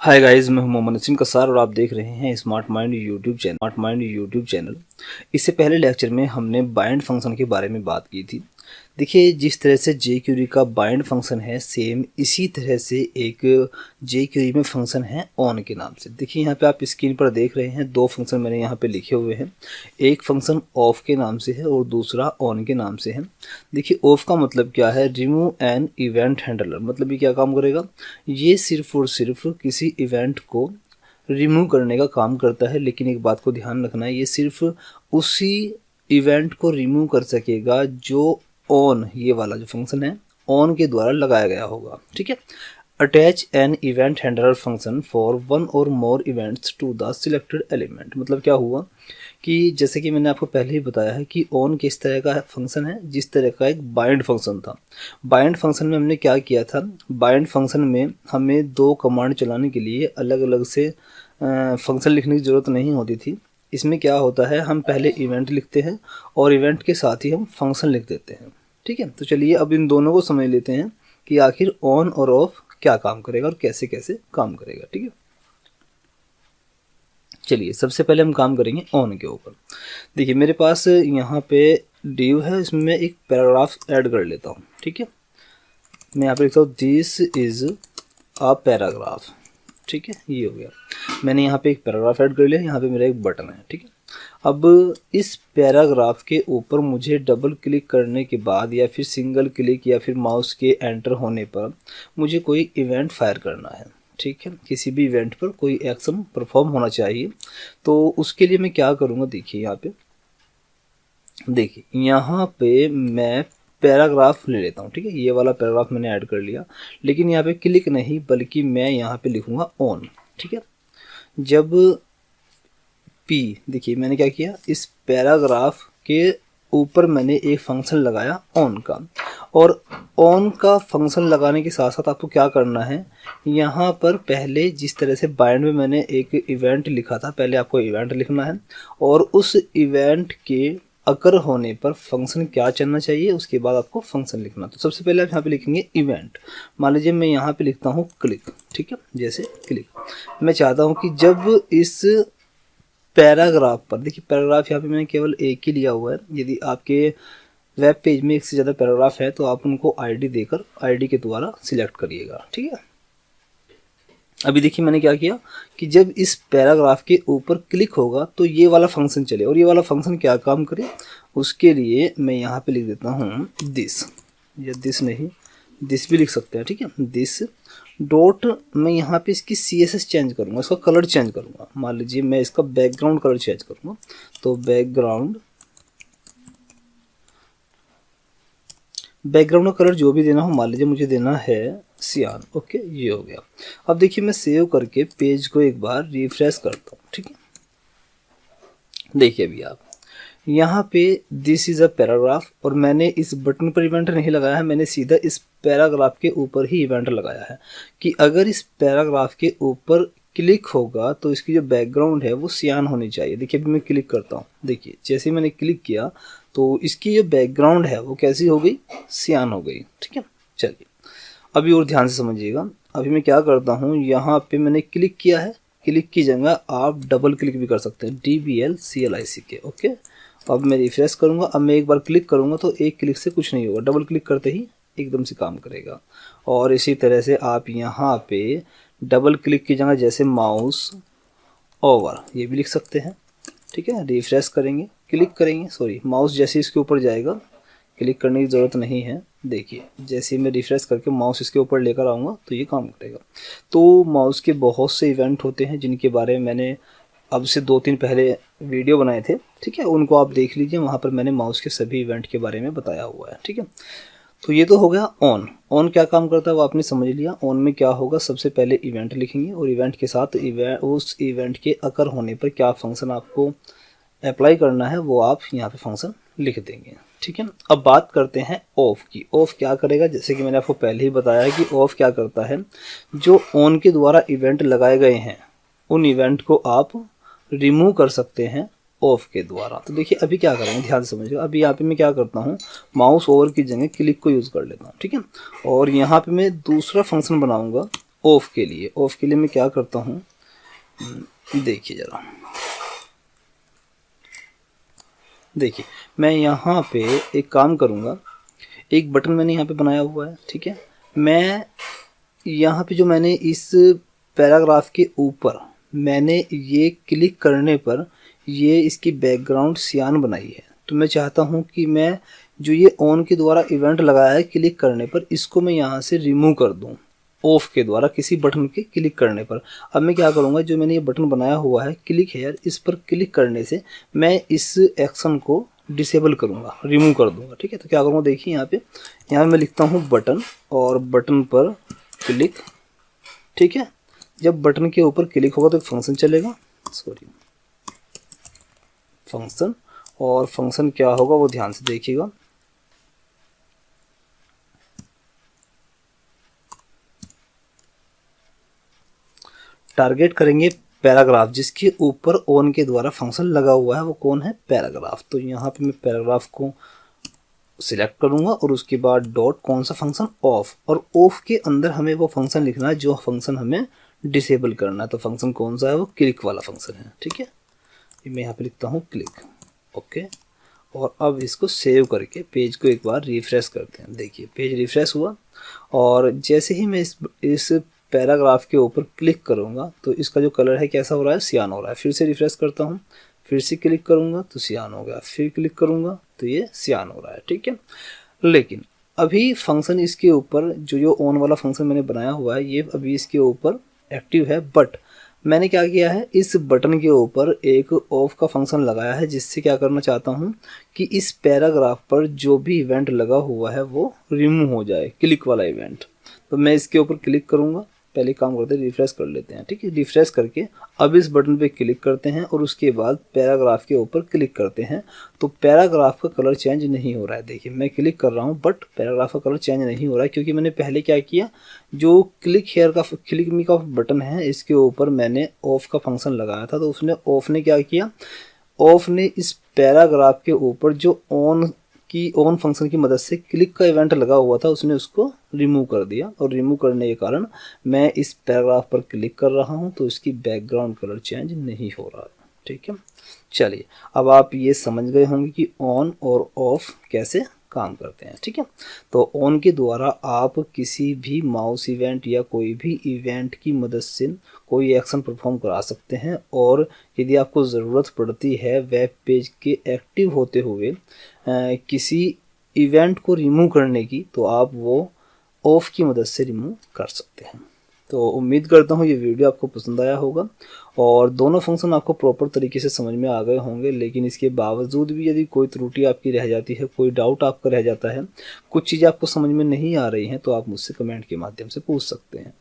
Hi guys, मैं हूं मोहम्मद नसीम कसार और आप देख रहे हैं स्मार्ट माइंड यूट्यूब चैनल। इससे पहले लेक्चर में हमने बाइंड फंक्शन के बारे में बात की थी। देखिए, जिस तरह से jQuery का बाइंड फंक्शन है, सेम इसी तरह से एक jQuery में फंक्शन है ऑन के नाम से। देखिए, यहाँ पे आप स्क्रीन पर देख रहे हैं, दो फंक्शन मैंने यहाँ पे लिखे हुए हैं। एक फंक्शन ऑफ के नाम से है और दूसरा ऑन के नाम से है। देखिए, ऑफ का मतलब क्या है, रिमूव एन इवेंट हैंडलर। मतलब ये क्या काम करेगा, ये सिर्फ और सिर्फ किसी इवेंट को रिमूव करने का काम करता है। लेकिन एक बात को ध्यान रखना है, ये सिर्फ उसी इवेंट को रिमूव कर सकेगा जो ऑन, ये वाला जो फंक्शन है ऑन के द्वारा लगाया गया होगा। ठीक है। Attach an event handler function for one और more events to the selected element. मतलब क्या हुआ कि जैसे कि मैंने आपको पहले ही बताया है कि ऑन किस तरह का फंक्शन है, जिस तरह का एक बाइंड फंक्शन था। बाइंड फंक्शन में हमने क्या किया था, बाइंड फंक्शन में हमें दो कमांड चलाने के लिए अलग अलग से फंक्शन लिखने की ज़रूरत नहीं होती थी। इसमें क्या होता है, हम पहले इवेंट लिखते हैं और इवेंट के साथ ही हम फंक्शन लिख देते हैं। ठीक है। तो चलिए अब इन दोनों को समझ लेते हैं कि आखिर ऑन और ऑफ क्या काम करेगा और कैसे कैसे काम करेगा। ठीक है। चलिए सबसे पहले हम काम करेंगे ऑन के ऊपर। देखिए, मेरे पास यहाँ पे डिव है, इसमें मैं एक पैराग्राफ ऐड कर लेता हूँ। ठीक है। मैं यहाँ पे लिखता हूँ दिस इज अ पैराग्राफ। ठीक है, ये हो गया। मैंने यहाँ पे एक पैराग्राफ ऐड कर लिया। यहाँ पे मेरा एक बटन है। ठीक है। अब इस पैराग्राफ के ऊपर मुझे डबल क्लिक करने के बाद या फिर सिंगल क्लिक या फिर माउस के एंटर होने पर मुझे कोई इवेंट फायर करना है। ठीक है। किसी भी इवेंट पर कोई एक्शन परफॉर्म होना चाहिए। तो उसके लिए मैं क्या करूँगा, देखिए यहाँ पे मैं पैराग्राफ ले लेता हूँ। ठीक है। ये वाला पैराग्राफ मैंने ऐड कर लिया, लेकिन यहाँ पे क्लिक नहीं बल्कि मैं यहाँ पे लिखूँगा ऑन। ठीक है। जब पी, देखिए मैंने क्या किया, इस पैराग्राफ के ऊपर मैंने एक फंक्शन लगाया ऑन का। और ऑन का फंक्शन लगाने के साथ साथ आपको क्या करना है, यहाँ पर पहले जिस तरह से बाइंड में मैंने एक इवेंट लिखा था, पहले आपको इवेंट लिखना है और उस इवेंट के अकर होने पर फंक्शन क्या चलना चाहिए, उसके बाद आपको फंक्शन लिखना। तो सबसे पहले आप यहाँ पे लिखेंगे इवेंट। मान लीजिए मैं यहाँ पे लिखता हूँ क्लिक। ठीक है। जैसे क्लिक, मैं चाहता हूँ कि जब इस पैराग्राफ पर, देखिए पैराग्राफ यहाँ पे मैंने केवल एक ही लिया हुआ है। यदि आपके वेब पेज में एक से ज़्यादा पैराग्राफ है तो आप उनको आईडी देकर आईडी के द्वारा सिलेक्ट करिएगा। ठीक है। अभी देखिए मैंने क्या किया कि जब इस पैराग्राफ के ऊपर क्लिक होगा तो ये वाला फंक्शन चले, और ये वाला फंक्शन क्या काम करे, उसके लिए मैं यहाँ पे लिख देता हूँ दिस, या दिस नहीं, दिस भी लिख सकते हैं। ठीक है। दिस डॉट, मैं यहाँ पे इसकी CSS चेंज करूँगा, इसका कलर चेंज करूँगा। मान लीजिए मैं इसका बैकग्राउंड कलर चेंज करूँगा, तो बैकग्राउंड का कलर जो भी देना हो, मान लीजिए मुझे देना है सियान। ओके, ये हो गया। अब देखिए मैं सेव करके पेज को एक बार रिफ्रेश करता हूँ। ठीक है। देखिए अभी आप यहाँ पे दिस इज़ अ पैराग्राफ, और मैंने इस बटन पर इवेंट नहीं लगाया है, मैंने सीधा इस पैराग्राफ के ऊपर ही इवेंट लगाया है कि अगर इस पैराग्राफ के ऊपर क्लिक होगा तो इसकी जो बैकग्राउंड है वो सियान होनी चाहिए। देखिए अभी मैं क्लिक करता हूँ, देखिए जैसे ही मैंने क्लिक किया तो इसकी जो बैकग्राउंड है वो कैसी हो गई, सियान हो गई। ठीक है। चलिए अभी और ध्यान से समझिएगा। अभी मैं क्या करता हूँ, यहाँ पे मैंने क्लिक किया है, क्लिक की जगह आप डबल क्लिक भी कर सकते हैं, DBLCLICK। ओके। अब मैं रिफ्रेश करूँगा, अब मैं एक बार क्लिक करूँगा तो एक क्लिक से कुछ नहीं होगा, डबल क्लिक करते ही एकदम से काम करेगा। और इसी तरह से आप यहाँ पे डबल क्लिक की जगह जैसे माउस ओवर ये भी लिख सकते हैं। ठीक है। रिफ्रेश करेंगे, क्लिक करेंगे, सॉरी माउस जैसे इसके ऊपर जाएगा, क्लिक करने की ज़रूरत नहीं है। देखिए जैसे मैं रिफ्रेश करके माउस इसके ऊपर लेकर आऊँगा तो ये काम करेगा। तो माउस के बहुत से इवेंट होते हैं जिनके बारे में मैंने अब से 2-3 पहले वीडियो बनाए थे। ठीक है। उनको आप देख लीजिए, वहाँ पर मैंने माउस के सभी इवेंट के बारे में बताया हुआ है। ठीक है। तो ये तो हो गया ऑन। ऑन क्या काम करता है वो आपने समझ लिया। ऑन में क्या होगा, सबसे पहले इवेंट लिखेंगे और इवेंट के साथ उस इवेंट के अकर होने पर क्या फंक्शन आपको अप्लाई करना है वो आप यहाँ पे फंक्शन लिख देंगे। ठीक है। अब बात करते हैं ऑफ की। ऑफ क्या करेगा, जैसे कि मैंने आपको पहले ही बताया कि ऑफ क्या करता है, जो ऑन के द्वारा इवेंट लगाए गए हैं उन इवेंट को आप रिमूव कर सकते हैं ऑफ के द्वारा। तो देखिए अभी क्या करेंगे, ध्यान से समझिएगा। अभी यहाँ पे मैं क्या करता हूँ, माउस ओवर की जगह क्लिक को यूज़ कर लेता हूँ। ठीक है। और यहाँ पे मैं दूसरा फंक्शन बनाऊंगा ऑफ के लिए मैं क्या करता हूँ, देखिए ज़रा, देखिए मैं यहाँ पे एक काम करूँगा, एक बटन मैंने यहाँ पे बनाया हुआ है, ठीक है। मैं यहाँ पे जो मैंने इस पैराग्राफ के ऊपर मैंने ये क्लिक करने पर ये इसकी बैकग्राउंड सियान बनाई है, तो मैं चाहता हूँ कि मैं जो ये ऑन के द्वारा इवेंट लगाया है क्लिक करने पर, इसको मैं यहाँ से रिमूव कर दूँ ऑफ के द्वारा किसी बटन के क्लिक करने पर। अब मैं क्या करूँगा, जो मैंने ये बटन बनाया हुआ है क्लिक हेयर, इस पर क्लिक करने से मैं इस एक्शन को डिसेबल करूँगा, रिमूव कर दूँगा, ठीक है। तो क्या करूँगा, देखिए यहाँ मैं लिखता हूँ बटन और बटन पर क्लिक, ठीक है। जब बटन के ऊपर क्लिक होगा तो एक फंक्शन चलेगा, फंक्शन, और फंक्शन क्या होगा वो ध्यान से देखिएगा। टारगेट करेंगे पैराग्राफ जिसके ऊपर ऑन के द्वारा फंक्शन लगा हुआ है, वो कौन है, पैराग्राफ। तो यहाँ पे मैं पैराग्राफ को सिलेक्ट करूंगा और उसके बाद डॉट कौन सा फंक्शन, ऑफ, और ऑफ के अंदर हमें वो फंक्शन लिखना है जो फंक्शन हमें डिसेबल करना है। तो फंक्शन कौन सा है, वो क्लिक वाला फंक्शन है, ठीक है। मैं यहाँ पे लिखता हूँ क्लिक, ओके। और अब इसको सेव करके पेज को एक बार रिफ्रेश करते हैं। देखिए पेज रिफ्रेश हुआ, और जैसे ही मैं इस पैराग्राफ के ऊपर क्लिक करूँगा तो इसका जो कलर है कैसा हो रहा है, सियान हो रहा है। फिर से रिफ्रेश करता हूँ, फिर से क्लिक करूँगा तो सियान हो गया, फिर क्लिक करूँगा तो ये सियान हो रहा है, ठीक है। लेकिन अभी फंक्शन इसके ऊपर जो ऑन वाला फंक्शन मैंने बनाया हुआ है ये अभी इसके ऊपर एक्टिव है, बट मैंने क्या किया है, इस बटन के ऊपर एक ऑफ का फंक्शन लगाया है, जिससे क्या करना चाहता हूँ कि इस पैराग्राफ पर जो भी इवेंट लगा हुआ है वो रिमूव हो जाए, क्लिक वाला इवेंट। तो मैं इसके ऊपर क्लिक करूँगा, पहले काम करते हैं रिफ्रेश कर लेते हैं, ठीक है। रिफ्रेश करके अब इस बटन पे क्लिक करते हैं और उसके बाद पैराग्राफ के ऊपर क्लिक करते हैं, तो पैराग्राफ का कलर चेंज नहीं हो रहा है। देखिए मैं क्लिक कर रहा हूँ बट पैराग्राफ का कलर चेंज नहीं हो रहा है, क्योंकि मैंने पहले क्या किया, जो क्लिक मी का बटन है इसके ऊपर मैंने ऑफ का फंक्शन लगाया था, तो उसने ऑफ ने क्या किया, ऑफ ने इस पैराग्राफ के ऊपर जो ऑन फंक्शन की मदद से क्लिक का इवेंट लगा हुआ था उसने उसको रिमूव कर दिया, और रिमूव करने के कारण मैं इस पैराग्राफ पर क्लिक कर रहा हूं तो इसकी बैकग्राउंड कलर चेंज नहीं हो रहा है, ठीक है। चलिए अब आप ये समझ गए होंगे कि ऑन और ऑफ कैसे काम करते हैं, ठीक है। तो ऑन के द्वारा आप किसी भी माउस इवेंट या कोई भी इवेंट की मदद से कोई एक्शन परफॉर्म करा सकते हैं, और यदि आपको ज़रूरत पड़ती है वेब पेज के एक्टिव होते हुए किसी इवेंट को रिमूव करने की, तो आप वो ऑफ की मदद से रिमूव कर सकते हैं। तो उम्मीद करता हूँ ये वीडियो आपको पसंद आया होगा और दोनों फंक्शन आपको प्रॉपर तरीके से समझ में आ गए होंगे। लेकिन इसके बावजूद भी यदि कोई त्रुटि आपकी रह जाती है, कोई डाउट आपका रह जाता है, कुछ चीज़ें आपको समझ में नहीं आ रही हैं, तो आप मुझसे कमेंट के माध्यम से पूछ सकते हैं।